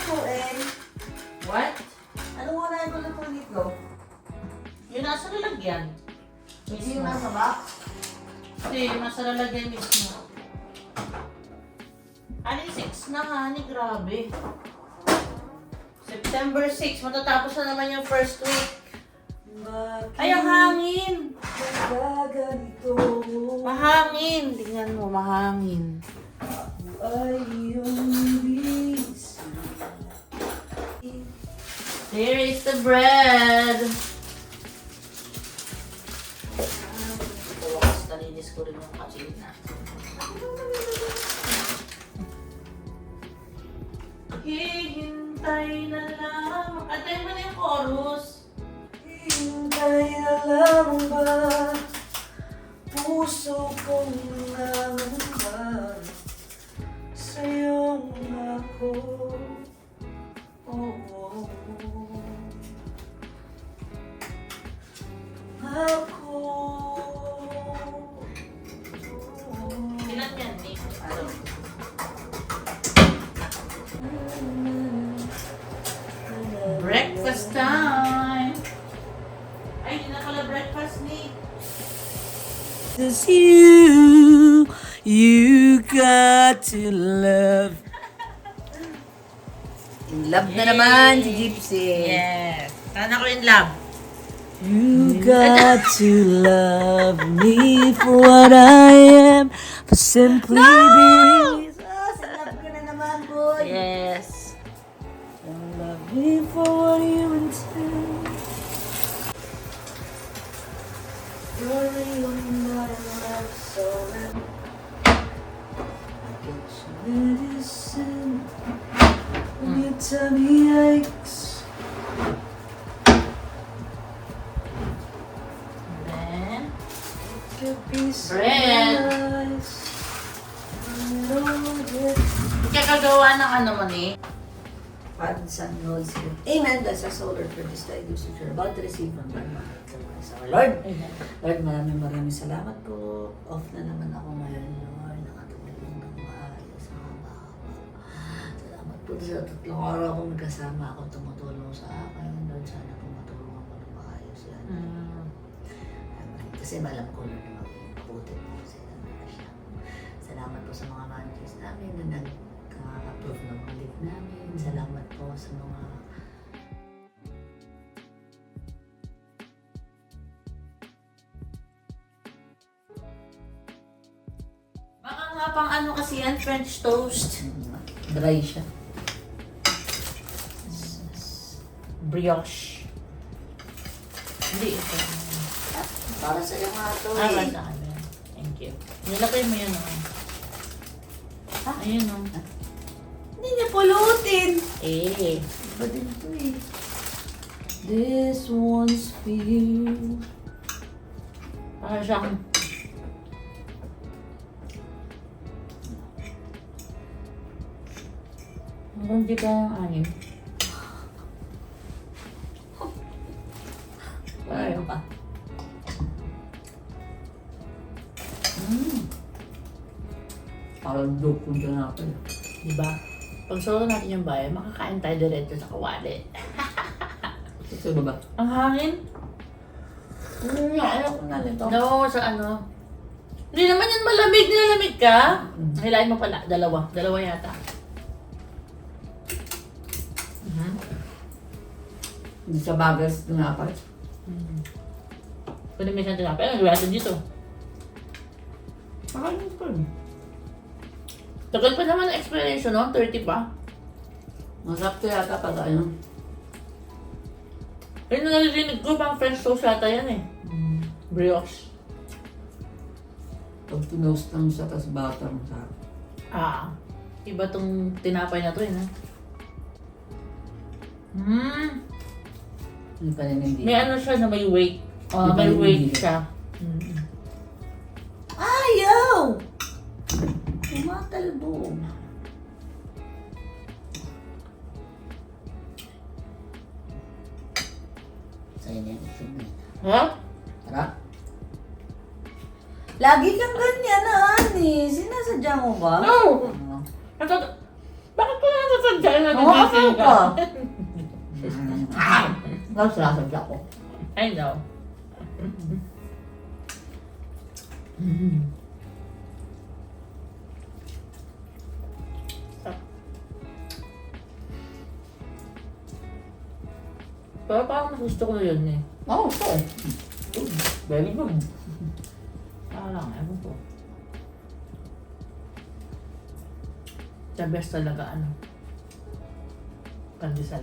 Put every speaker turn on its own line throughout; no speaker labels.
lulutuin?
What?
Ano muna yung lulutuin dito?
Yung nasa lalagyan.
Hindi yung nasa box?
Hindi, yung nasa lalagyan mismo. Ano 6 na honey, grabe. September 6, matatapos na naman yung first week. Ay, ang hangin!
Nagaganito
Mahangin! Tingnan mo, mahangin.
ay iyong bis.
There is the bread! Tapos nalinis ko rin yung kachina. Hihintay na lang. Atay mo na yung chorus.
Hintay na lamang ba? Puso kong nangamba sa'yong ako. Oh, oh, oh. Ako.
Ilan yan, Nick? Ano? Breakfast time! Ay, hindi na pala breakfast, Nick.
Cause you got to love. In love na naman si Gypsy.
Yes. Sana ko in love.
You got to love me for what I am, for simply being. Sinlove ka na naman, boy.
Yes.
Love me for what you intend. You're the only one in my soul. I get you medicine when your tummy aches.
Then,
Could be so
Bread.
nice.
kakagawa ng ano mo, Nick?
Father, Son, and Holy Spirit. Amen. That's our soul, Lord, for this day, which you're about to receive from God, our Lord. Lord, maraming salamat po. Off na naman ako ngayon, Lord. Nakatulog ng maayos, mahaba. Salamat po sa tatlong araw akong nagkasama ako, tumutulong sa akin. Lord, sana po matulong ako ng maayos yan. Kasi malam ko, Lord, na mabuti po sila na siya. Salamat po sa mga managers namin na nag-approve ng mga leave namin. Salamat po sa mga
Baka nga pang ano kasi yan, French toast.
dry siya.
Brioche. Hindi ito.
Para sa iyo nga ito
Ah,
eh.
basta ka na. Thank you. Nilagay mo yun, oh. Ayun, oh.
Hindi niya pulutin.
Eh.
Iba din ito eh. This one's for you.
Para siyang... Hanggang di ka yung anim.
Ayaw ka. Parang joke kung dyan ako eh.
Diba? Pag solo natin yung bayan, makakain tayo diretso sa kawali.
Ito ba ba?
Ang hangin?
Ayaw ko na nito.
No, sa ano? Hindi naman yan malamig. Nilalamig ka? Hilahin mo pala. Dalawa. Dalawa yata.
Hindi sa bagas na nga
Pwede may isang tinapay. Ano gawin dito?
Makalim ko eh.
Tagal pa naman ang expiration, no? 30 pa.
Masarap to yata pag ano.
Ayun na nalilinig ko, pang French toast yata yan eh. Brioche.
Pag pinost lang siya, tas butter mo sa
Ah, iba tong tinapay na to eh, no?
Hindi pa rin hindi.
May ano siya na may weight.
May
May weight
hindi.
siya.
Ayaw! Tumatalbo. Sa'yo na yung usog na.
Ha?
Tara. Lagi kang ganyan na, Ani. Sinasadya mo ba?
No!
Ano?
Bakit ko na nasasadya na
Oo,
natin
Ano ka? Nagsasadya ko.
I know. Pero parang mas gusto ko na yun eh.
Oo, ito eh. Good. Very good.
Parang, ewan ko. The best talaga, ano? Pandesal.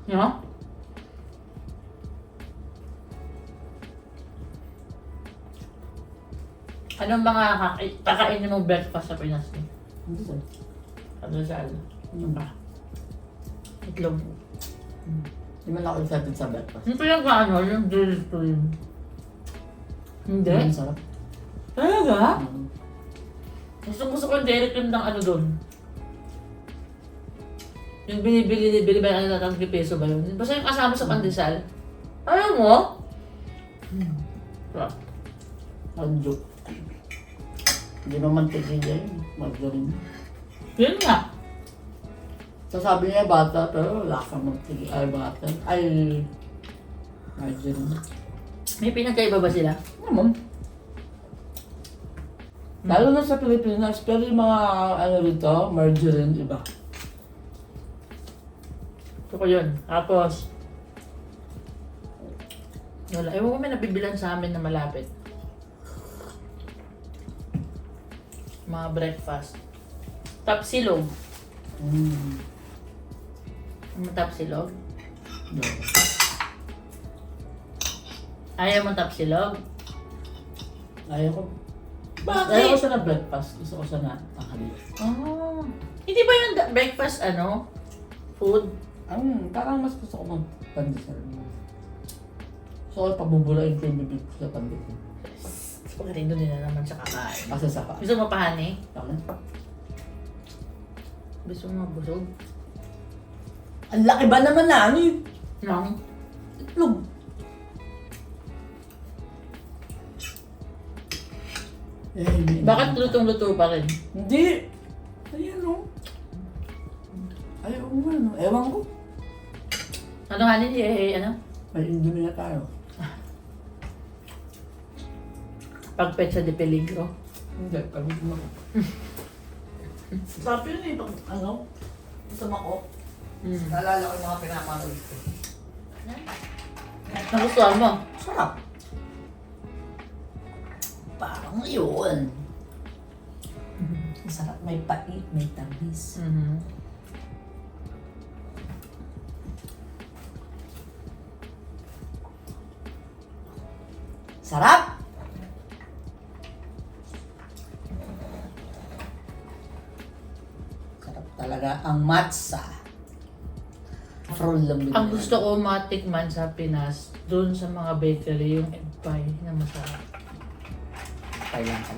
You know? Anong mga kakainin mong breakfast sa Pinas niyo?
Hindi ko.
Pandesal. Ano ba? Itlog.
Hindi man ako excited sa breakfast.
Yung pinag-ano, yung grilled cream. Hindi?
Ang sarap.
Talaga?
Mm.
Gusto ko yung dairy cream ng ano doon. Yung binibili ba yung ano natin peso ba yun? Basta yung kasama sa pandesal. Ayaw mo? Sarap.
Ang joke. Hindi naman tigil yun. Margarine.
Yun nga.
Sasabi niya bata, pero wala kang magtigil. Ay, bata. Ay, margarine.
May pinagkaiba ba sila?
Naman. Lalo na sa Pilipinas, pero yung mga ano rito, margarine, iba.
Ito ko yun. Tapos, wala. Ewan ko may nabibilan sa amin na malapit. Mga breakfast. Tapsilog. Ano tapsilog?
No.
Ayaw mo tapsilog?
Ayaw ko.
Bakit?
Ayaw ko siya na breakfast. Gusto ko siya na tanghali.
Oh. Hindi ba yung breakfast ano? Food?
Parang mas gusto ko mag-pandesal. So, pabubulain ko yung bibig ko sa pandesal.
Pagdating doon din na naman sa kakain.
Kasi sa pa.
Gusto mo pa, honey?
Tama?
Gusto mo mabusog?
Ang laki ba naman na ano yun?
No.
Itlog.
Bakit lutong-luto pa rin?
Hindi. Ayan o. Ayaw ko ano. Ewan ko.
Ano honey? Ano?
May Indonesia tayo.
Pagpetsa de peligro.
Hindi. Pagod mo. Sabi yun eh. Pag ano. Gusto mo ako. Naalala ko yung mga pinapanood ko.
Nagustuhan mo?
Sarap. Parang yun. Sarap. May pait, may tamis. Sarap! Sarap talaga ang matza. Roll lang din.
Ang gusto ko matikman sa Pinas, doon sa mga bakery, yung egg pie na masarap.
Kailangan.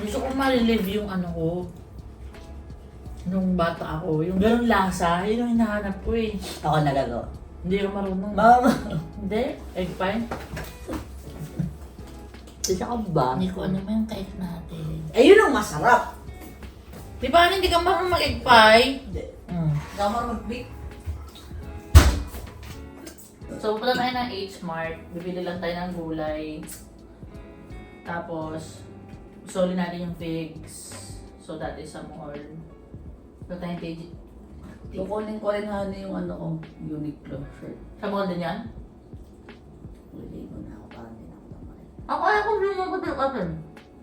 Gusto ko ma-relive yung ano ko. Nung bata ako, yung ganun lasa, yun ang hinahanap ko eh.
Ako nagagawa.
Hindi ako marunong.
Mama!
Hindi, egg pie.
Isa ka ba?
Hindi ko ano ba yung cake natin.
Eh, yun ang masarap.
Di ba hindi ka marunong mag-egg pie?
Hindi.
Hindi ako marunong mag-bake. So, punta tayo ng H-Mart. Bibili lang tayo ng gulay. Tapos, soli natin yung figs. So, that is some more. Punta tayo ng
Kukunin ko rin hani yung ano ko, Uniqlo shirt.
Sa mall din yan?
Pwede ko na ako para hindi na ako naman.
Ako ayaw ko lumabot yung oven.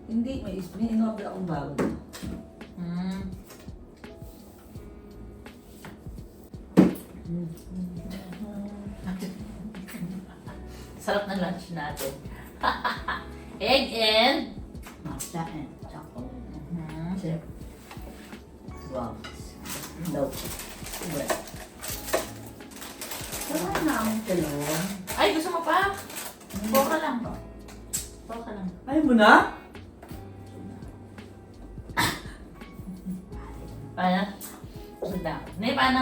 Hindi, may in-order akong bago.
Sarap ng lunch natin. Egg and...
Matcha and chocolate. Kasi, wow. Daw. Bread. Sarap na ang talong.
Ay, gusto mo pa? Boka lang. Boka lang.
Ayaw mo na?
Paano? Suda. Hindi, paano?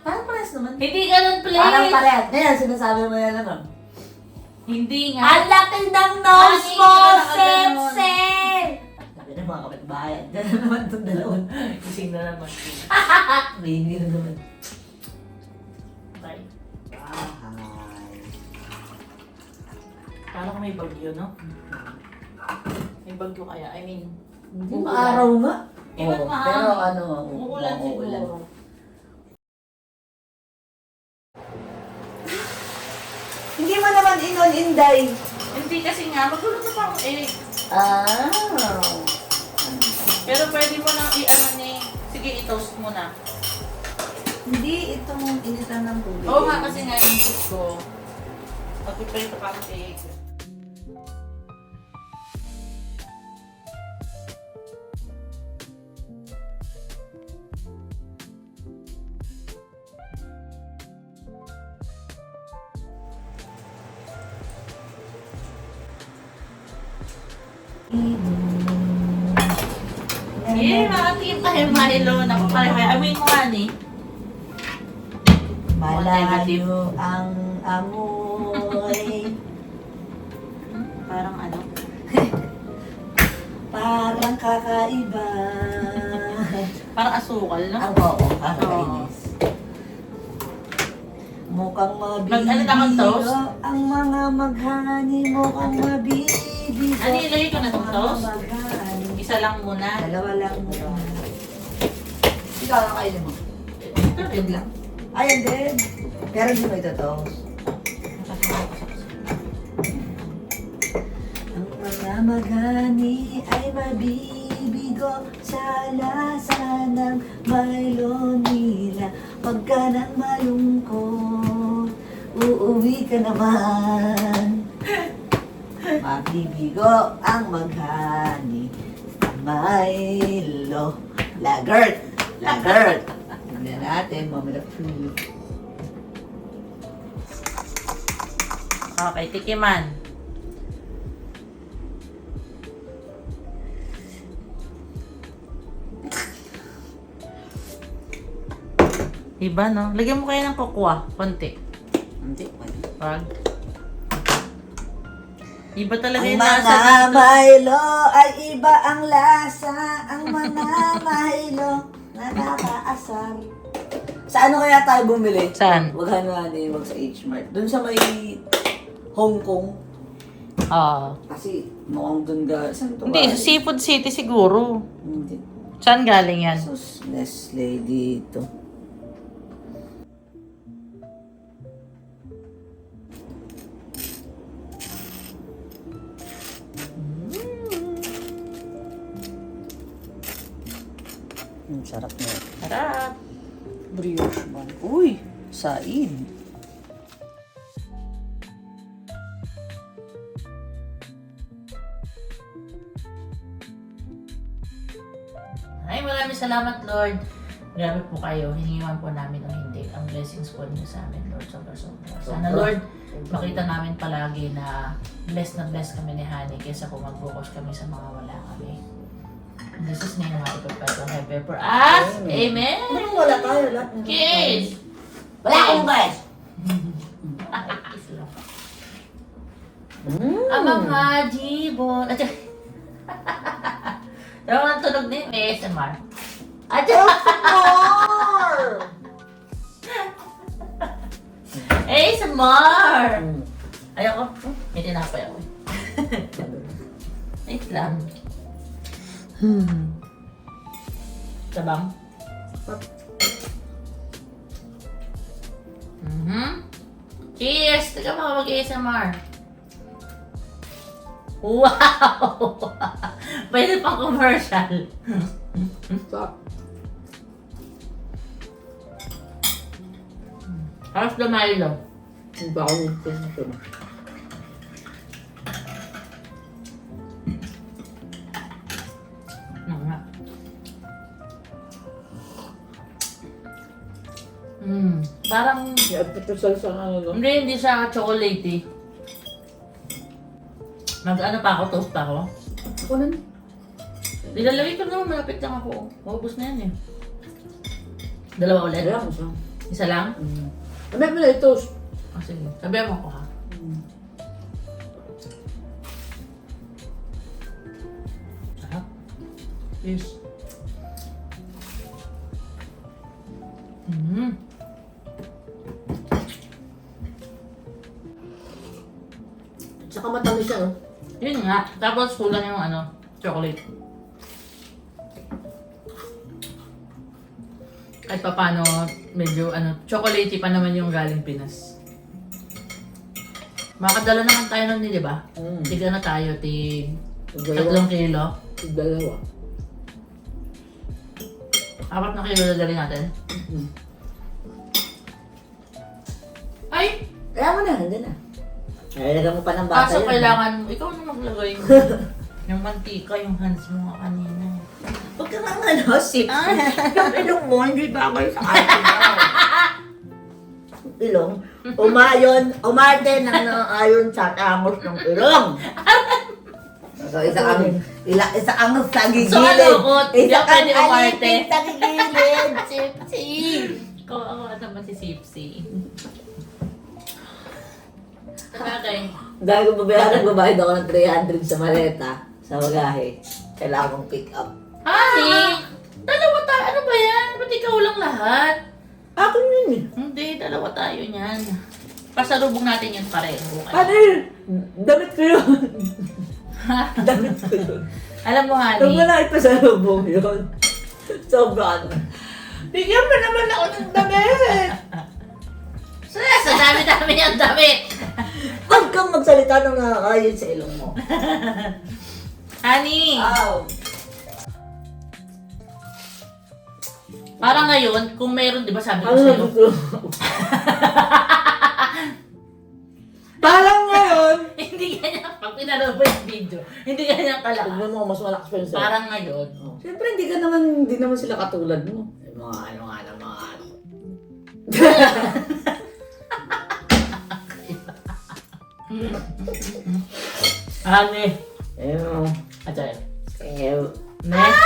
Parang pares naman.
Hindi ganun, please!
Parang pares. Ngayon, sinasabi mo yan naman.
Hindi nga.
Ang laki ng nose
Honey,
mo,
hindi ka nakaganon.
Sepse! Sabi ng mga kapitbahay. bayad. Yan na naman itong dalawang.
Gising na naman.
Hindi na naman.
Bye.
Bye.
Parang may bagyo, no? May bagyo kaya. I mean,
Hindi maaraw nga.
Eh, ba't
Oo,
mahangin?
pero ano,
uulan
uulan.
siguro.
Hindi mo naman inon, Inday.
Hindi kasi nga, magluluto pa ako egg.
Ah.
Pero pwede mo nang i-ano ni... Sige, i-toast mo na.
Hindi itong initan ng tubig.
Oo nga, kasi nga yung toast ko. Magpiprito pa ako egg. Eh, makatingin tayo Milo. Naku, pareho. Amoy mo nga ni.
Malayo ang amoy.
Parang ano?
Parang kakaiba.
Parang asukal, no?
Ang oo, kakainis. Mukhang
Ano naman toast?
mabibigo ang mga maghani. Mukhang mabibigo.
Ano ilagay ko na itong
ang
toast?
mga maghani.
Isa lang muna.
Dalawa lang muna. Ikaw ang kainin mo. Yun lang. Ayan din. Pero hindi mo ito toast. Ang mga maghani ay mabibigo sa lasa ng Milo nila. Pagka nang malungkot, uuwi ka naman. Mabibigo ang maghani sa Milo. Lagert! Lagert! Tignan natin, moment of truth.
Okay, tikiman. Iba, no? Lagyan mo kayo ng kokwa. Konti.
Hindi, pwede.
Wag. Iba talaga
Ang
yung lasa
mga
dito.
Milo ay iba ang lasa. Ang mga Milo nakakaasar. Sa ano kaya tayo bumili?
Saan?
Wag hanani, wag sa H-Mart. Doon sa may Hong Kong.
Oo.
Kasi mukhang doon saan to
Hindi,
galing?
sa Seafood City siguro.
Hindi.
Saan galing yan?
Sus, Nestle dito. Sarap na.
Harap.
Brioche man. Uy, said.
Ay, maraming salamat, Lord. Grabe po kayo. Hinihiwan po namin o hindi. Ang blessings po niyo sa amin, Lord. Sobra-sobra. Sana, Lord, makita namin palagi na blessed kami ni Honey kaysa kung mag-focus kami sa mga wala kami. In Jesus' name, mga ipagpagod ang heaven for us. Amen.
Ano wala tayo lahat?
Kiss!
Wala akong guys!
Ang mga jibon. At Pero ang tunog na yung ASMR. At ASMR! Ayoko. May tinapay ako. Wait lang. Sabang? Cheers! Taga mga mag-ASMR. Wow! Pwede pang commercial. How's the Milo?
Bawal ko na ito.
Ano nga? Parang,
I-artificial sa ano, no?
hindi siya chocolate. Mag-ano pa ako, toast pa ako.
Ako na.
Nilalagay ko naman, malapit lang ako. Maubos na yan eh. Dalawa ulit?
Kaya ko siya.
Isa lang?
Amay mo na i-toast.
Oh, sige. Sabihan mo ko ha. Sarap.
Yes.
Mm.
Tsaka matamis siya, no?
Yun nga. Tapos kulang yung chocolate. Kahit pa paano, medyo chocolatey pa naman yung galing Pinas. Makadala naman tayo nun, di ba? Tiga na tayo, 3 kilo.
Dalawa.
4 na kilo na dali natin. Ay!
Kaya mo na, andun na. Nalagyan mo pa ng bata
Kaso
yan.
kailangan, ikaw na maglagay yung mantika, yung hands mo nga kanina.
Huwag ka nga sip. Yung ilong mo, hindi bagay sa atin. Ilong? Umarte ng ayon sa tamos ng ilong. So, isa ang sa gigilid.
So, hindi ako pwede umarte.
alipin sa gigilid. Sipsi.
Ikaw ako naman si Sipsy. Sabagay.
Dahil kung babayad ako ng 300 sa maleta, sa bagahe, kailangan kong pick up.
Honey! Dalawa tayo. Ano ba yan? Ba't ikaw lang lahat?
Akin yun eh.
Hindi, dalawa tayo niyan. Pasalubong natin yun pareho.
Ano yun? Damit ko yun. Damit ko yun.
Alam mo,
Huwag
honey,
mo na ipasalubong yun. Sobra ano. Bigyan mo naman ako ng damit!
sa dami-dami yung damit.
Huwag kang magsalita nung nakakayon sa ilong mo.
Honey,
Ow!
para ngayon, kung meron, di ba sabi ko
Ano
sa'yo?
gusto? Parang ngayon.
Hindi ganyan, pag pinanood mo yung video, hindi ganyan kalakas.
Tignan mo, mas malakas pa yun sa'yo.
Parang ngayon,
Siyempre, hindi naman sila katulad mo. Yung mga mga
honey,
Ew.
atay,
Ew.
next,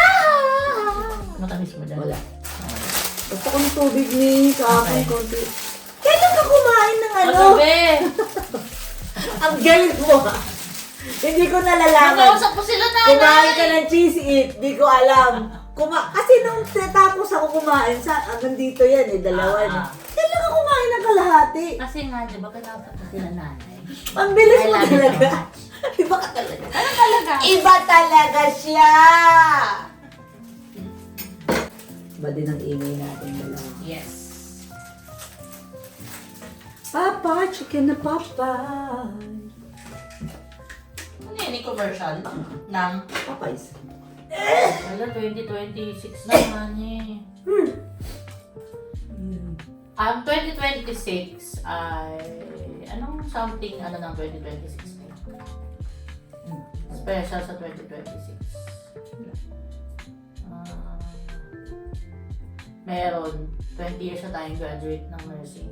matamis mo dyan.
Wala. Gusto ko ng tubig ni kahapon
Okay.
konti. Kailan ka kumain ng ano?
Magabi!
Ang galit mo. Hindi ko nalalaman.
Nakausap ko sila nanay!
Kumain ka ng cheese eat, di ko alam. Kasi nung tapos ako kumain, hanggang dito yan eh, dalawa na. Kailan ka kumain ng kalahati?
Kasi nga, di ba kinausap ko sila nanay?
Ang bilis
I
mo
love you so
talaga.
much.
Iba ka talaga.
Ano talaga?
Iba talaga siya! Iba din ang ingay natin dalawa.
Yes.
Papa, chicken na papa.
Ano yan, yung commercial? Ng,
Popeyes.
wala, 2026 na honey. 2026 ay, anong something, ng 2026 na yun? Special sa 2026. Meron, 20 years na tayong graduate ng nursing.